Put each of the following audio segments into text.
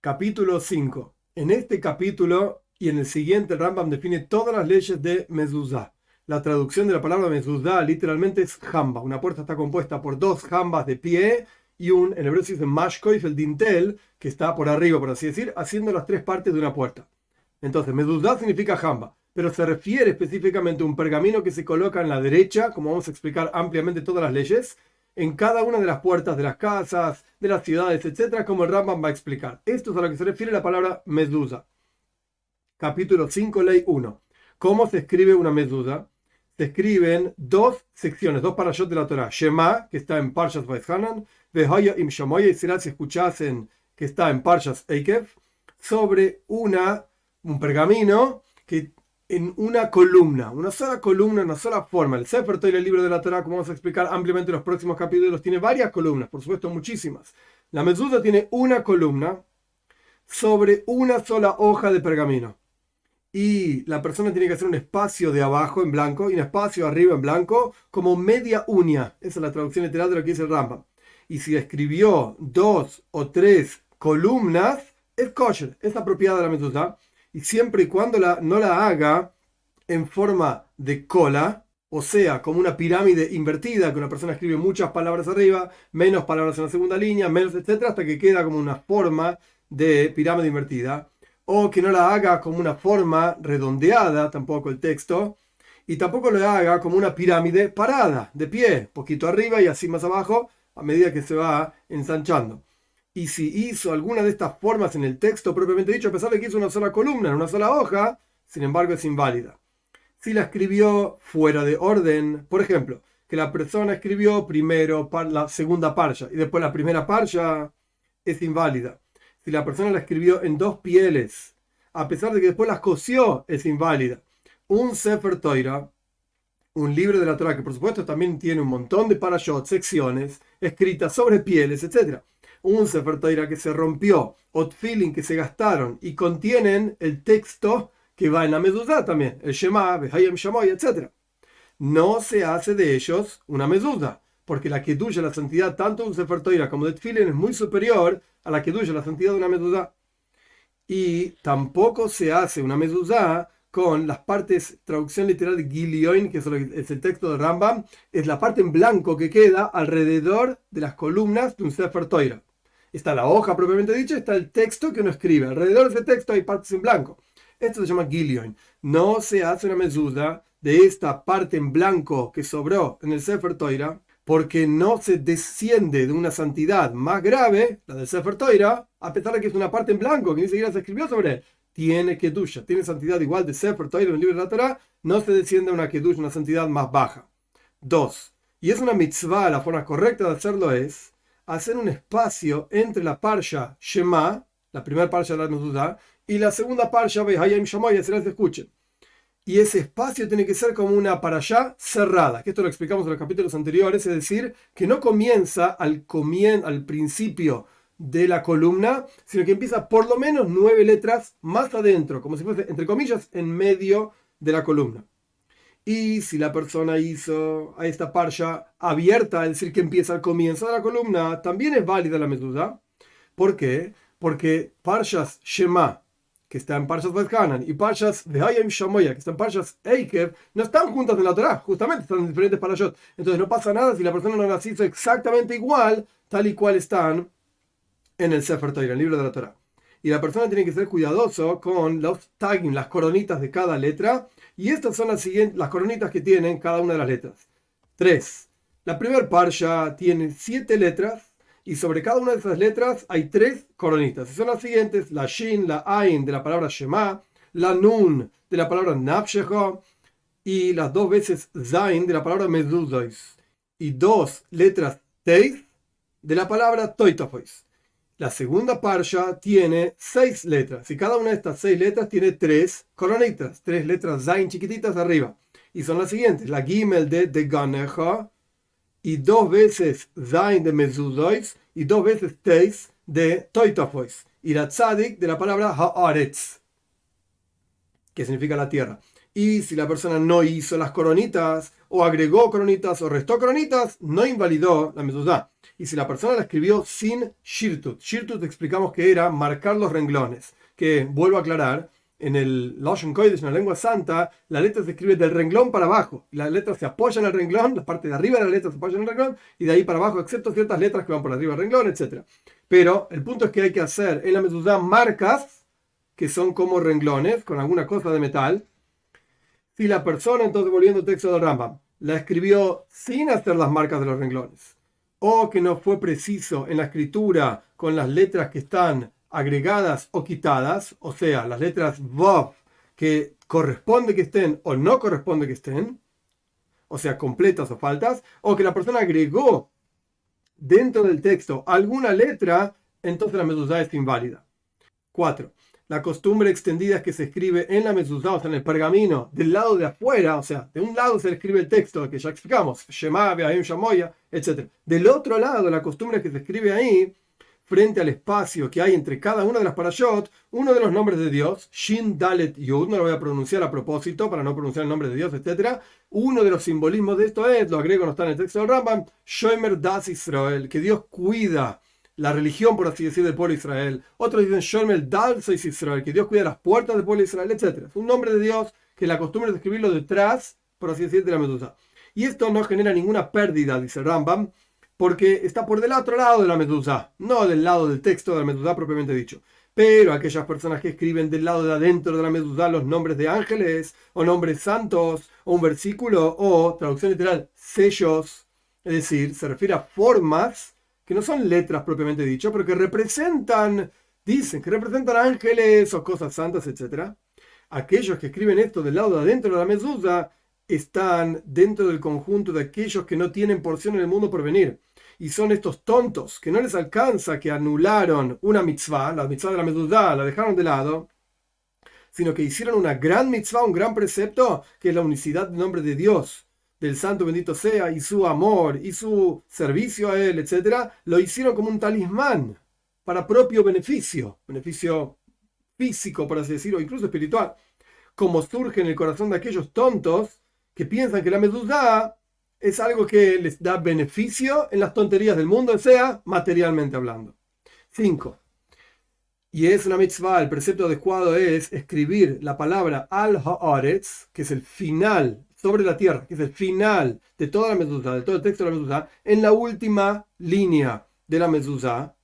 Capítulo 5. En este capítulo y en el siguiente, el Rambam define todas las leyes de mezuzá. La traducción de la palabra mezuzá literalmente es jamba. Una puerta está compuesta por dos jambas de pie y en hebreo se dice mashkoif, el dintel, que está por arriba, por así decir, haciendo las tres partes de una puerta. Entonces, mezuzá significa jamba, pero se refiere específicamente a un pergamino que se coloca en la derecha, como vamos a explicar ampliamente todas las leyes, en cada una de las puertas de las casas, de las ciudades, etcétera, como el Rambam va a explicar. Esto es a lo que se refiere la palabra mezuzá. Capítulo 5, ley 1. ¿Cómo se escribe una mezuzá? Se escriben dos secciones, dos parashot de la Torah. Shema, que está en Parshas Vaishanan, Vehoya im Shamoya, y será si escuchasen, que está en Parshas Eikev, sobre un pergamino que en una columna, una sola columna, una sola forma. El Sefer Torah, el libro de la Torah, como vamos a explicar ampliamente en los próximos capítulos, tiene varias columnas, por supuesto muchísimas. La mezuzá tiene una columna sobre una sola hoja de pergamino. Y la persona tiene que hacer un espacio de abajo en blanco y un espacio arriba en blanco, como media uña. Esa es la traducción literal de lo que dice el Rambam. Y si escribió 2 o 3 columnas, es kosher, es apropiada la mezuzá. Y siempre y cuando no la haga en forma de cola, o sea, como una pirámide invertida, que una persona escribe muchas palabras arriba, menos palabras en la segunda línea, menos, etcétera, hasta que queda como una forma de pirámide invertida. O que no la haga como una forma redondeada, tampoco el texto, y tampoco lo haga como una pirámide parada, de pie, poquito arriba y así más abajo, a medida que se va ensanchando. Y si hizo alguna de estas formas en el texto propiamente dicho, a pesar de que hizo una sola columna, en una sola hoja, sin embargo es inválida. Si la escribió fuera de orden, por ejemplo, que la persona escribió primero la segunda parsha y después la primera parsha, es inválida. Si la persona la escribió en dos pieles, a pesar de que después las cosió, es inválida. Un Sefer Torah, un libro de la Torah, que por supuesto también tiene un montón de parashot, secciones, escritas sobre pieles, etc. Un Sefer Torah que se rompió, o tefilin que se gastaron y contienen el texto que va en la mezuzá también, el Shema, Behayim Shamoy, etc. No se hace de ellos una mezuzá, porque la keduya, la santidad, tanto de un Sefer Torah como de tefilin es muy superior a la keduya, la santidad de una mezuzá. Y tampoco se hace una mezuzá con las partes, traducción literal de Gilioin, que es el texto de Rambam, es la parte en blanco que queda alrededor de las columnas de un Sefer Torah. Está la hoja propiamente dicha, está el texto que uno escribe. Alrededor de ese texto hay partes en blanco. Esto se llama Gilioin. No se hace una mezuzá de esta parte en blanco que sobró en el Sefer Torah, porque no se desciende de una santidad más grave, la del Sefer Torah, a pesar de que es una parte en blanco, que ni siquiera se escribió sobre él. Tiene kedusha, tiene santidad igual de Sefer Torah en el libro de la Torah, no se desciende a una kedusha, una santidad más baja. 2. Y es una mitzvah, la forma correcta de hacerlo es hacer un espacio entre la parsha Shema, la primera parsha de la mezuzá, y la segunda parsha Behayim Shamoy, y así las escuchen. Y ese espacio tiene que ser como una parashá cerrada, que esto lo explicamos en los capítulos anteriores, es decir, que no comienza al principio de la columna, sino que empieza por lo menos 9 letras más adentro, como si fuese, entre comillas, en medio de la columna. Y si la persona hizo a esta parsha abierta, es decir, que empieza al comienzo de la columna, también es válida la mezuzá. ¿Por qué? Porque parshas Shema, que está en Parshas Vaishanan, y Parshas Behayim Shamoya, que está en Parshas Eikev, no están juntas en la Torah, justamente están en diferentes parashot. Entonces no pasa nada si la persona no las hizo exactamente igual, tal y cual están en el Sefer Torah, en el libro de la Torah. Y la persona tiene que ser cuidadoso con los tagging, las coronitas de cada letra, y estas son las coronitas que tienen cada una de las letras. 3. La primera parsha tiene 7 letras, y sobre cada una de esas letras hay 3 coronitas. Y son las siguientes: la Shin, la Ain de la palabra Shema, la Nun de la palabra Nafshecha, y las 2 veces Zain de la palabra Mezuzois. Y 2 letras Teis de la palabra Toitofois. La segunda parsha tiene 6 letras. Y cada una de estas 6 letras tiene 3 coronitas, 3 letras Zain chiquititas arriba. Y son las siguientes: la Gimel de Ganeja, y 2 veces Zain de Mezuzois, y 2 veces Teis de Toitofois, y la Tzadik de la palabra Haaretz, que significa la tierra. Y si la persona no hizo las coronitas, o agregó coronitas, o restó coronitas, no invalidó la mezuzá. Y si la persona la escribió sin shirtut, shirtut explicamos que era marcar los renglones, que vuelvo a aclarar, en el Lashon Kodesh, en la lengua santa, la letra se escribe del renglón para abajo. La letra se apoya en el renglón, la parte de arriba de la letra se apoya en el renglón, y de ahí para abajo, excepto ciertas letras que van por arriba del renglón, etc. Pero el punto es que hay que hacer en la mezuzá marcas que son como renglones, con alguna cosa de metal. Si la persona, entonces volviendo al texto del Rambam, la escribió sin hacer las marcas de los renglones, o que no fue preciso en la escritura con las letras que están agregadas o quitadas, o sea, las letras Vav que corresponde que estén o no corresponde que estén, o sea, completas o faltas, o que la persona agregó dentro del texto alguna letra, entonces la mezuzá es inválida. 4. La costumbre extendida es que se escribe en la mezuzá, o sea, en el pergamino, del lado de afuera, o sea, de un lado se le escribe el texto, que ya explicamos, Shema, Be'ayim, Shamoya, etc. Del otro lado, la costumbre es que se escribe ahí, frente al espacio que hay entre cada una de las parashot, uno de los nombres de Dios, Shin, Dalet, Yud, no lo voy a pronunciar a propósito, para no pronunciar el nombre de Dios, etc. Uno de los simbolismos de esto es, lo agrego, no está en el texto del Rambam, Shomer Das Israel, que Dios cuida la religión, por así decir, del pueblo de Israel. Otros dicen Shomer Dal Sois Israel, que Dios cuida las puertas del pueblo de Israel, etc. Es un nombre de Dios que la costumbre de escribirlo detrás, por así decir, de la mezuzá. Y esto no genera ninguna pérdida, dice el Rambam, porque está por del otro lado de la mezuzá, no del lado del texto de la mezuzá propiamente dicho. Pero aquellas personas que escriben del lado de adentro de la mezuzá los nombres de ángeles, o nombres santos, o un versículo, o, traducción literal, sellos, es decir, se refiere a formas que no son letras propiamente dicho, pero que representan, dicen, que representan ángeles o cosas santas, etc. Aquellos que escriben esto del lado de adentro de la mezuzá están dentro del conjunto de aquellos que no tienen porción en el mundo por venir. Y son estos tontos que no les alcanza, que anularon una mitzvah, la mitzvah de la mezuzá, la dejaron de lado, sino que hicieron una gran mitzvah, un gran precepto, que es la unicidad del nombre de Dios, del santo bendito sea, y su amor, y su servicio a él, etc. Lo hicieron como un talismán, para propio beneficio físico, por así decirlo, incluso espiritual, como surge en el corazón de aquellos tontos que piensan que la mezuzá es algo que les da beneficio en las tonterías del mundo, o sea, materialmente hablando. 5. Y es una mitzvah, el precepto adecuado es escribir la palabra al haaretz, que es el final, sobre la tierra, que es el final de toda la mezuzá, de todo el texto de la mezuzá, en la última línea de la mezuzá,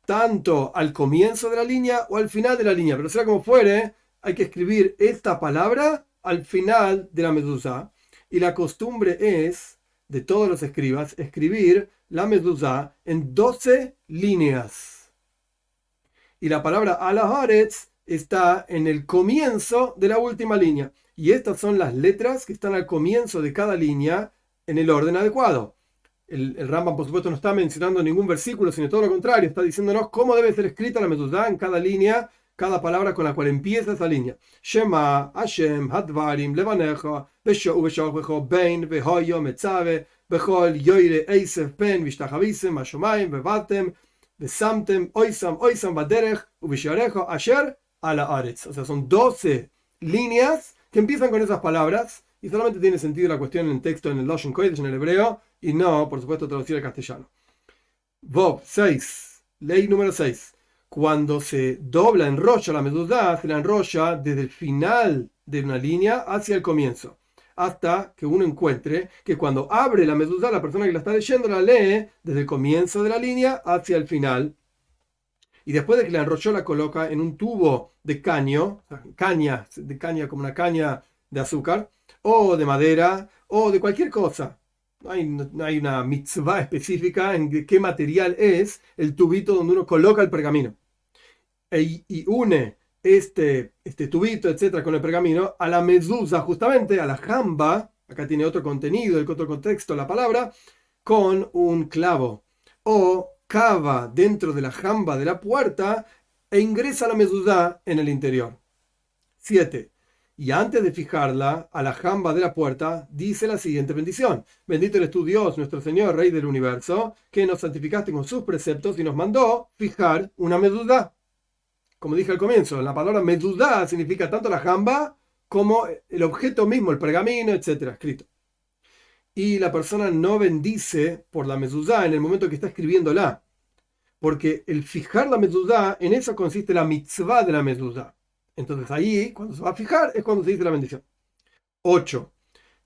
tanto al comienzo de la línea o al final de la línea, pero sea como fuere, hay que escribir esta palabra al final de la mezuzá. Y la costumbre es, de todos los escribas, escribir la mezuzá en 12 líneas. Y la palabra al-haaretz está en el comienzo de la última línea. Y estas son las letras que están al comienzo de cada línea en el orden adecuado. El Rambam, por supuesto, no está mencionando ningún versículo, sino todo lo contrario. Está diciéndonos cómo debe ser escrita la mezuzá en cada línea, cada palabra con la cual empieza esa línea. Shema, Hashem, Hadvarim, Levanecha, Beshovecho, Bein, Behoyo, Metzave, Behol, Yoire, Eisef, Pen, Vishtachavisem, Mashomaim, Bevatem, Besamtem, Oisam, Oisam, Baderech, Ubisharejo, Asher, Ala Aretz. O sea, son 12 líneas que empiezan con esas palabras y solamente tiene sentido la cuestión en el texto, en el Lashon Kodesh, en el hebreo, y no, por supuesto, traducir al castellano. Vov 6, ley número 6. Cuando se dobla, enrolla la mezuzá, se la enrolla desde el final de una línea hacia el comienzo, hasta que uno encuentre que cuando abre la mezuzá, la persona que la está leyendo la lee desde el comienzo de la línea hacia el final. Y después de que la enrolló, la coloca en un tubo de caña como una caña de azúcar, o de madera, o de cualquier cosa. No hay una mitzvah específica en qué material es el tubito donde uno coloca el pergamino. Y une este tubito, etcétera, con el pergamino a la mezuzá, justamente a la jamba. Acá tiene otro contenido, el otro contexto, la palabra, con un clavo. O cava dentro de la jamba de la puerta e ingresa la mezuzá en el interior. 7. Y antes de fijarla a la jamba de la puerta, dice la siguiente bendición. Bendito eres tú, Dios, nuestro Señor, Rey del universo, que nos santificaste con sus preceptos y nos mandó fijar una mezuzá. Como dije al comienzo, la palabra mezuzá significa tanto la jamba como el objeto mismo, el pergamino, etcétera, escrito. Y la persona no bendice por la mezuzá en el momento que está escribiéndola, porque el fijar la mezuzá, en eso consiste la mitzvah de la mezuzá. Entonces ahí, cuando se va a fijar, es cuando se dice la bendición. 8.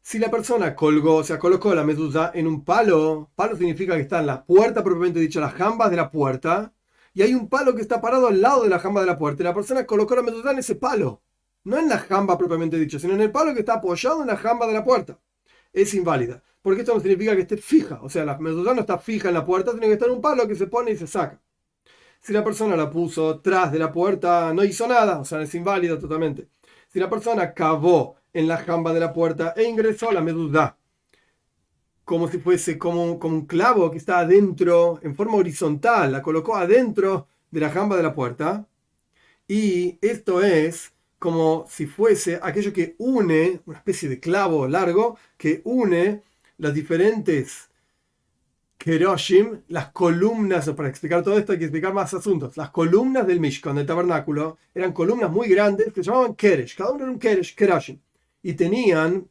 Si la persona colgó, o sea, colocó la mezuzá en un palo, palo significa que está en la puerta propiamente dicha, las jambas de la puerta, y hay un palo que está parado al lado de la jamba de la puerta, y la persona colocó la mezuzá en ese palo, no en la jamba propiamente dicha, sino en el palo que está apoyado en la jamba de la puerta. Es inválida, porque esto no significa que esté fija, o sea, la mezuzá no está fija en la puerta, sino que está en un palo que se pone y se saca. Si la persona la puso tras de la puerta, no hizo nada, o sea, es inválida totalmente. Si la persona cavó en la jamba de la puerta e ingresó la mezuzá, como si fuese como un clavo que está adentro, en forma horizontal, la colocó adentro de la jamba de la puerta, y esto es como si fuese aquello que une, una especie de clavo largo, que une las diferentes Keroshim, las columnas, para explicar todo esto hay que explicar más asuntos. Las columnas del Mishkan, del tabernáculo, eran columnas muy grandes que se llamaban Keresh, cada uno era un Keroshim, y tenían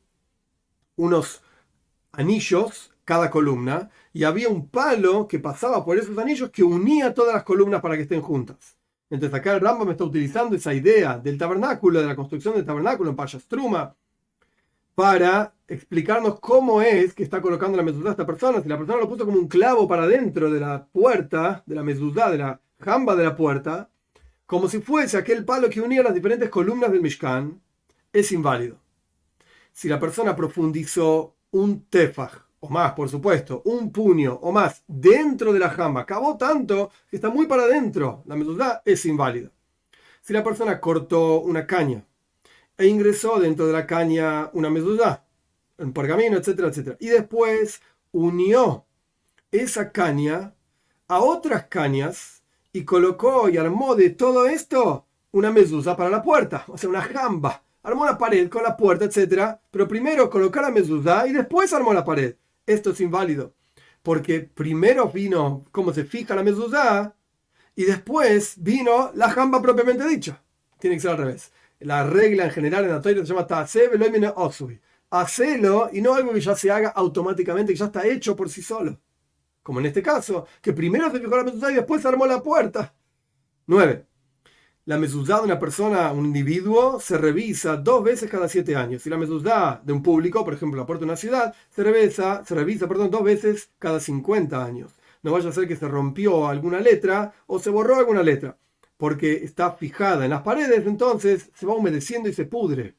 unos anillos cada columna, y había un palo que pasaba por esos anillos que unía todas las columnas para que estén juntas. Entonces acá el Rambam está utilizando esa idea del tabernáculo, de la construcción del tabernáculo en Parshas Truma, para explicarnos cómo es que está colocando la mezuzá esta persona. Si la persona lo puso como un clavo para dentro de la puerta, de la mezuzá, de la jamba de la puerta, como si fuese aquel palo que unía las diferentes columnas del Mishkan, es inválido. Si la persona profundizó un tefaj, o más, por supuesto, un puño o más dentro de la jamba, cavó tanto que está muy para adentro, la mezuzá es inválida. Si la persona cortó una caña e ingresó dentro de la caña una mezuzá, un pergamino, etcétera, etcétera, y después unió esa caña a otras cañas y colocó y armó de todo esto una mezuzá para la puerta, o sea, una jamba. Armó la pared con la puerta, etcétera, pero primero colocó la mezuzá y después armó la pared. Esto es inválido, porque primero vino cómo se fija la mezuzá y después vino la jamba propiamente dicha. Tiene que ser al revés. La regla en general en la Torá se llama ta'aseh velo min osui. Hacelo y no algo que ya se haga automáticamente, que ya está hecho por sí solo. Como en este caso, que primero se fijó la mezuzá y después armó la puerta. 9. La mezuzá de una persona, un individuo, se revisa 2 veces cada 7 años. Si la mezuzá de un público, por ejemplo, la puerta de una ciudad, se revisa 2 veces cada 50 años. No vaya a ser que se rompió alguna letra o se borró alguna letra, porque está fijada en las paredes, entonces se va humedeciendo y se pudre.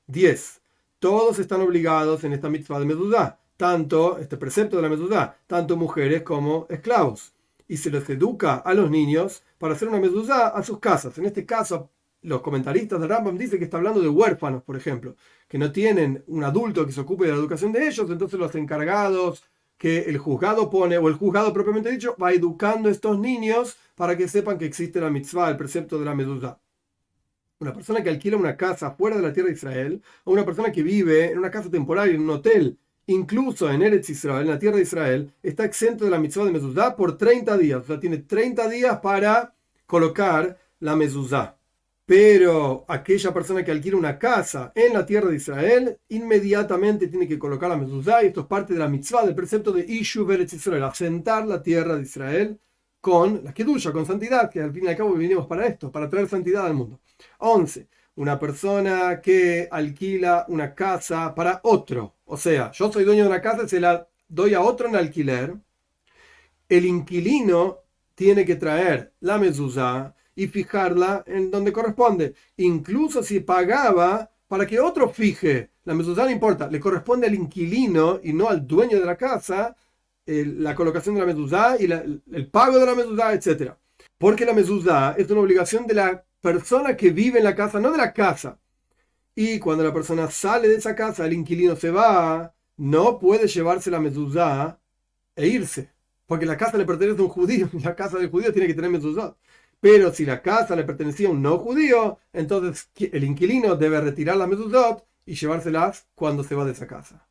10. Todos están obligados en esta mitzvah de mezuzá, tanto este precepto de la mezuzá, tanto mujeres como esclavos. Y se les educa a los niños para hacer una mezuzá a sus casas. En este caso, los comentaristas de Rambam dicen que está hablando de huérfanos, por ejemplo, que no tienen un adulto que se ocupe de la educación de ellos, entonces los encargados que el juzgado pone, o el juzgado propiamente dicho, va educando a estos niños para que sepan que existe la mitzvah, el precepto de la mezuzá. Una persona que alquila una casa fuera de la tierra de Israel, o una persona que vive en una casa temporal, en un hotel, incluso en Eretz Israel, en la tierra de Israel, está exento de la mitzvah de mezuzá por 30 días. O sea, tiene 30 días para colocar la mezuzá. Pero aquella persona que alquila una casa en la tierra de Israel, inmediatamente tiene que colocar la mezuzá, y esto es parte de la mitzvah, del precepto de Ishuv Eretz Israel, asentar la tierra de Israel con la kedusha, con santidad, que al fin y al cabo vinimos para esto, para traer santidad al mundo. 11. Una persona que alquila una casa para otro. O sea, yo soy dueño de una casa y se la doy a otro en alquiler. El inquilino tiene que traer la mezuzá y fijarla en donde corresponde. Incluso si pagaba para que otro fije la mezuzá, no importa, le corresponde al inquilino y no al dueño de la casa la colocación de la mezuzá y el pago de la mezuzá, etc. Porque la mezuzá es una obligación de la persona que vive en la casa, no de la casa. Y cuando la persona sale de esa casa, el inquilino se va, no puede llevarse la mezuzá e irse, porque la casa le pertenece a un judío y la casa del judío tiene que tener mezuzá. Pero si la casa le pertenecía a un no judío, entonces el inquilino debe retirar la mezuzot y llevárselas cuando se va de esa casa.